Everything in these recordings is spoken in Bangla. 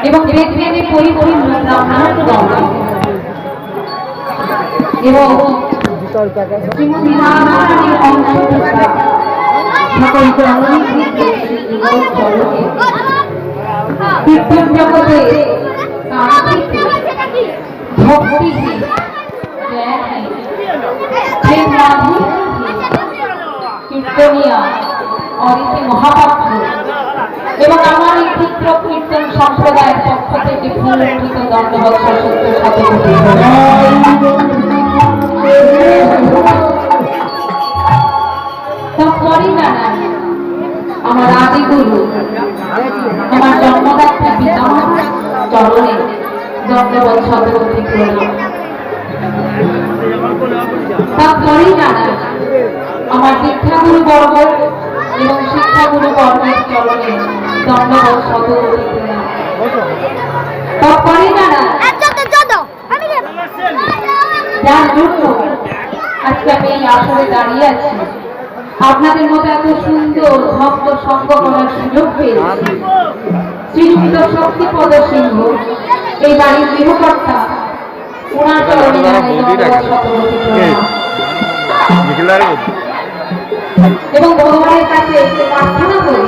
এবং বেদে পরিপূর্ণ এবং কীর্তন জগতে ভক্তি কীর্তনিয়া অরিতি মহাপাত্র এবং আমার এই ক্ষুদ্র কীর্তন সম্প্রদায়ের পক্ষ থেকে ফুলকৃত দণ্ডবৎ সশস্ত্র সাথে তৎপরই জানা আমার আদিগুরু আমার জন্মদাত্রী পিতামহ চরণে দণ্ডবৎ শতকোটি প্রণাম। তৎপরই জানা আমার দীক্ষাগুরু বর্গ এবং শিক্ষাগুরু বর্গের চরণে দণ্ডবৎ শতকোটি প্রণাম। তৎপরই জানা যার জন্য আজকে আমি এই আসরে দাঁড়িয়ে আছি, আপনাদের মতো এত সুন্দর ভক্ত সঙ্গ করার সুযোগ পেয়েছি। শ্রীযুক্ত শক্তিপদ সিংহ এই বাড়ির গৃহকর্তা, ওনার চরণে এবং ভগবানের কাছে প্রার্থনা করি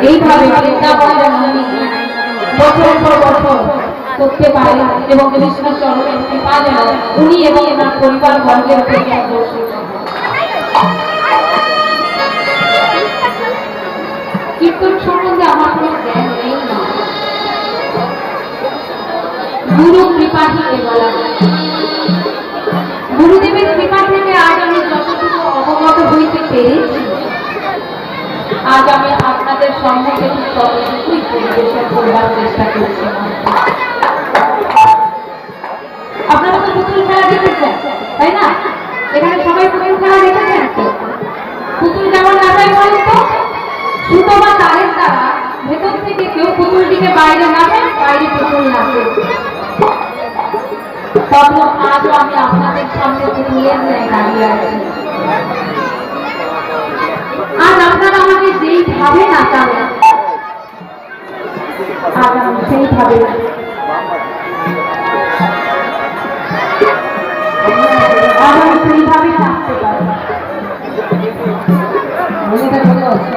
এইভাবে বৃন্দাবনের আমি বছর পর বছর করতে পারি এবং কৃষ্ণ চরণের কৃপা যেন উনি এবং ওনার পরিবার বর্গের উপর বর্ষিত। কীর্তন সম্বন্ধে আমার কোনো জ্ঞান নেই না, গুরু কৃপা থেকে বলা। গুরুদেবের কৃপা থেকে আজ আমি যতটুকু অবগত হইতে পেরেছি, আজ আমি আপনাদের সম্মুখে ততটুকুই পরিবেশন করবার চেষ্টা করছি। আপনারা তো পুতুল খেলা দেখেছেন, তাই না? এখানে সবাই পুতুল খেলা দেখেছেন তো? পুতুল যেমন নাচায় বলেন তো, সুতো বা তারের দ্বারা ভেতর থেকে কেউ পুতুলটিকে বাইরে নাচে, বাইরে পুতুল নাচে। তখন আজও আমি আপনাদের সামনে পুতুলের ন্যায় দাঁড়িয়ে আছি। আজ আপনারা আমাকে যেইভাবে নাচাবেন, আজ আমি সেইভাবে সেইভাবে নাচতে পারি। মনেটা ভালো আছে?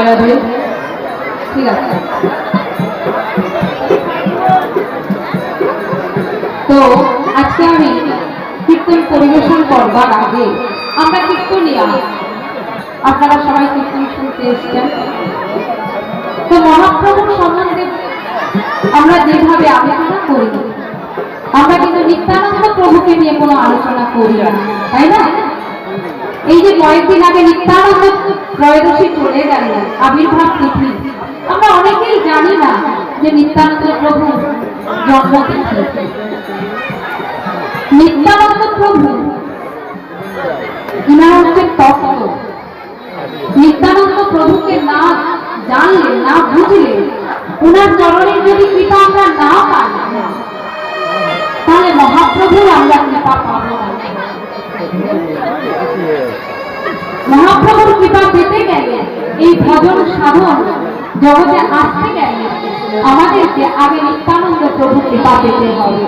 রাধে ঠিক আছে। তো আজকে আমি কীর্তন পরিবেশন করবার আগে আমরা কীর্তনিয়া, আপনারা সবাই কীর্তন শুনতে এসছেন, তো মহাপ্রভুর সম্বন্ধে আমরা যেভাবে আলোচনা করি, আমরা কিন্তু নিত্যানন্দ প্রভুকে নিয়ে কোনো আলোচনা করি না, তাই না? এই যে কয়েকদিন আগে নিত্যানন্দ ত্রয়োদশী চলে গেল, আবির্ভাব তিথি, আমরা অনেকেই জানি না যে নিত্যানন্দ প্রভু জন্মতিথি। নিত্যানন্দ প্রভু ইনার হচ্ছে তত্ত্ব। নিত্যানন্দ প্রভুকে না জানলে, না বুঝলে, ওনার চরণের যদি কৃপা আমরা না পাই, তাহলে মহাপ্রভুর আমরা কৃপা পাব না। মহাপ্রভুর কৃপা পেতে গেলে, এই ভজন সাধন জগতে আসতে গেলে আমাদেরকে আগে নিত্যানন্দ প্রভু কৃপা পেতে হবে।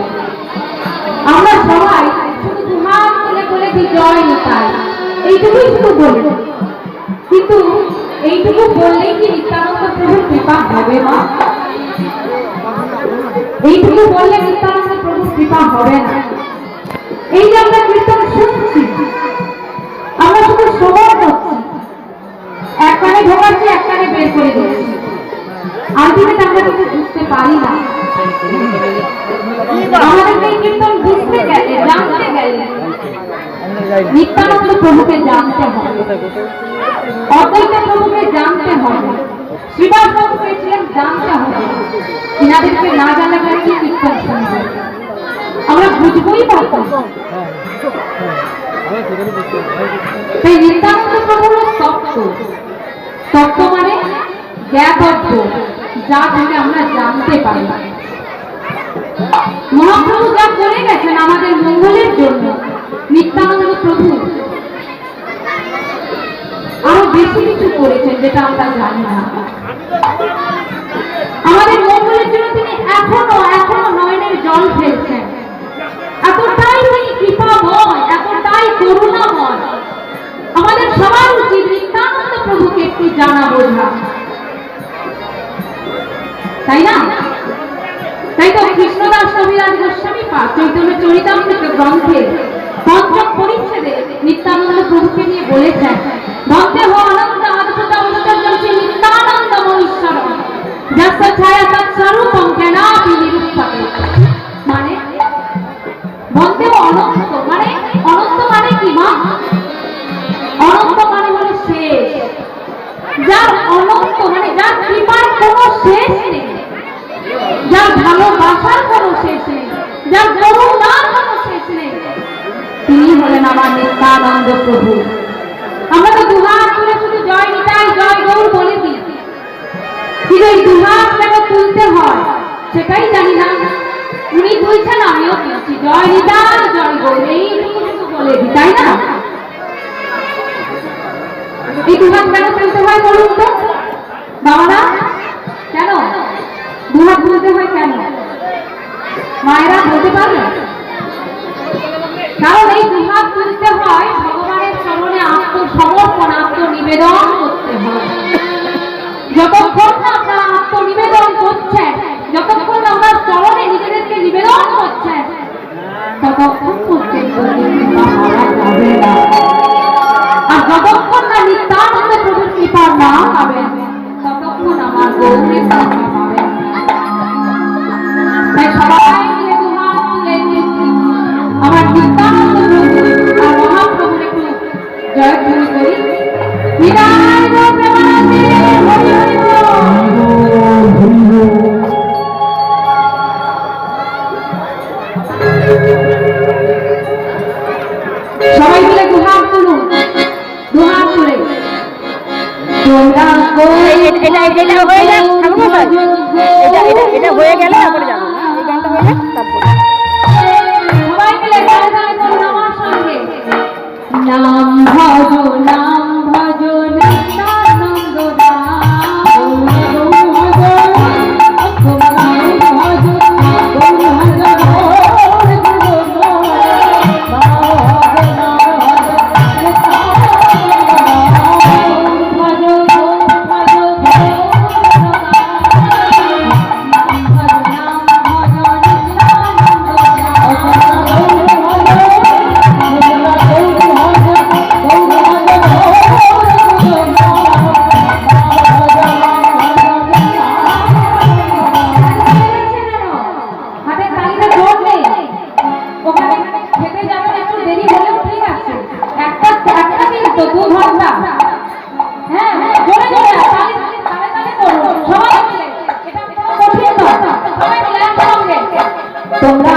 আমরা সবাই শুধু দুহাত তুলে বলে কি জয় নিতাই, এইটুকুই শুধু বলি, কিন্তু এইটুকু বললেই কি নিত্যানন্দ প্রভুর কৃপা হবে না? এইটুকু বললে নিত্যানন্দ প্রভুর কৃপা হবে না। এই যে আমরা কীর্তন শুনছি, আমরা শুধু শ্রবণ করছি, এক কানে ঢোকাচ্ছি, এক কানে বের করে দিচ্ছি, আলটিমেট আমরা কিছু বুঝতে পারি না। আমাদেরকে এই কীর্তন বুঝতে গেলে, জানতে গেলে নিত্যানন্দ প্রভুকে জানতে হবে, অদ্বৈত প্রভুকে জানতে হবে, শ্রীবাস জানতে হবে, ইনাদেরকে না জানালে কি কীর্তন শুনবে, আমরা বুঝবই পারতাম। সেই নিত্যানন্দ প্রভুর তত্ত্ব, তত্ত্ব মানে জ্ঞাতব্য, যা থেকে আমরা জানতে পারি। মহাপ্রভু যা করে গেছেন আমাদের মঙ্গলের জন্য, নিত্যানন্দ প্রভু আরো বেশি কিছু করেছেন যেটা আমরা জানি না। আমাদের মঙ্গলের জন্য তিনি এখনো নয়নের জল ফেলছেন। এতটাই তিনি কৃপাময়, এতটাই করুণাময়। আমাদের সবার উচিত নিত্যানন্দ প্রভুকে একটু জানা বোঝা, তাই না? তাই তো কৃষ্ণদাস কবিরাজ গোস্বামী পাদ চৈতন্য চরিতামৃত গ্রন্থে পঞ্চম পরিচ্ছেদে নিত্যানন্দ প্রভুকে নিয়ে বলেছেন, ভক্তে হো আনন্দ অদ্ভুত অনুচর্যম শ্রী নিত্যানন্দময় ঈশ্বর যস্য ছায়া তৎস্বরূপম জ্ঞানাপি নিরূপতে। মানে ভক্তে হো অনন্ত, মানে অনন্ত মানে কি মা? অনন্ত মানে হলো শেষ। যার অনন্ত মানে যার কৃপার কোনো শেষ নেই, যার ভালোবাসার কোনো শেষ নেই, যার করুণার কোনো শেষ নেই, তিনি হলেন আমার নিত্যানন্দ প্রভু। আমরা তো দুহাত তুলে শুধু জয় নিতাই জয় গৌর বলে দিই, কিন্তু এই দুহাত কেন তুলতে হয় সেটাই জানি না। উনি তুলছেন, আমিও তুলছি, জয় নিতাই জয় গৌর এইটুকু শুধু বলে দিই, তাই না? এই দুহাত কেন তুলতে হয় বলুন তো বাবারা, কেন দুহাত তুলতে হয়? কেন মায়েরা বলতে পারবে? কারণ এই দুহাত তুলতে হয় ভগবানের চরণে আত্মসমর্পণ, আত্মনিবেদন করতে হয়। যতক্ষণ না আপনারা আত্মনিবেদন করছেন, যতক্ষণ আমরা চরণে নিজেদেরকে নিবেদন করছেন, ততক্ষণ পর্যন্ত যাবে না। আর যতক্ষণ না নিত্যানন্দ প্রভুর কৃপা না পাবেন, ততক্ষণ আমার গৌরীর কৃপা পাবেন। তাই সবাই মিলে দুহাত তুলে আমার নিত্যানন্দ প্রভু আর মহাপ্রভুর একটু জয়ধ্বনি করি। বিদায় গো প্রেমানন্দে, হরি হরি বল। সবাই মিলে দুহাত তুলুন, দুহাত তুলে এটা হয়ে গেলে তারপরে যাবো, এই গানটা হয়ে যাক তারপরে সবাই মিলে গান করুন আমার সঙ্গে। নাম ভজ নাম ভজ নিত্যানন্দ তোমরা